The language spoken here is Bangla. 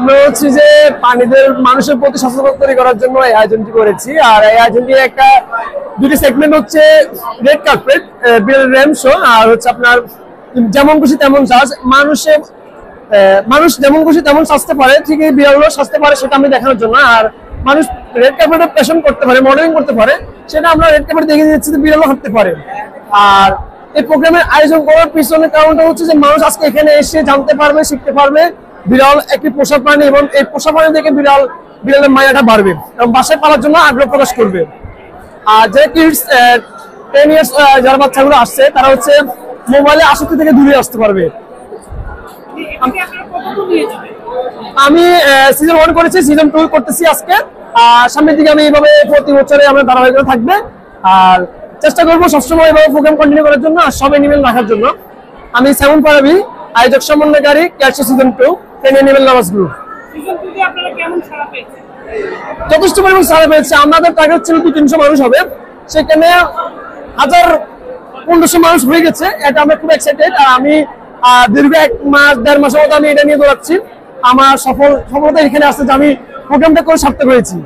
আমরা হচ্ছে যে পানিদের মানুষের প্রতি সচেতনতা তৈরি করার জন্য এই আয়োজনটি করেছি। আর এই আয়োজনটি একটা দুটি সেগমেন্ট হচ্ছে রেড কার্পেট, বিড়াল র্যাম শো, আর হচ্ছে আপনার যেমন খুশি তেমন সাজ। মানুষ যেমন খুশি তেমন সাজতে পারে, ঠিক এই বিড়ালও সাজতে পারে, সেটা আমি দেখানোর জন্য। আর মানুষ রেড কার্পেটে প্যাশন করতে পারে, মডেলিং করতে পারে, সেটা আমরা রেড কার্পেটে দেখে দিচ্ছি যে বিড়ালও হাঁটতে পারে। আর এই প্রোগ্রামের আয়োজন করার পিছনে কারণটা হচ্ছে যে মানুষ আজকে এখানে এসে জানতে পারবে, শিখতে পারবে বিড়াল একটি পোষা প্রাণী, এবং এই পোষা প্রাণী থেকে বিড়ালের মায়াটা বাড়বে এবং বাসায় পালার জন্য আগ্রহ প্রকাশ করবে। আর যে কিডস 10 ইয়ার্স যারা বাচ্চাগুলো আসছে, তারা হচ্ছে মোবাইলে আসক্তি থেকে দূরে আসতে পারবে। আমি সিজন 1 করেছি, সিজন 2 করতেছি আজকে। আর সামনের দিকে আমি এইভাবে প্রতি বছরে আমরা ধারাবাহিকতা থাকবে। আর চেষ্টা করবো সবসময় এভাবে প্রোগ্রাম কন্টিনিউ করার জন্য আর সব এনিমেল রাখার জন্য। আমি সেমন পারাবি, আয়োজক সমন্বয়কারী ক্যাটশো সিজন 2 এনিমেল লাভার্স গ্রুপ। যথেষ্ট পরিমাণ সাড়া পেয়েছে। আমাদের টার্গেট ছিল 200-300 মানুষ হবে, সেখানে 1000-1500 মানুষ হয়ে গেছে। এটা আমরা খুব এক্সাইটেড। আর আমি দীর্ঘ 1-1.5 মাসের মতো আমি এটা নিয়ে দৌড়াচ্ছি। আমার সফলতা এখানে আসছে যে আমি প্রোগ্রামটা করে সার্থক হয়েছি।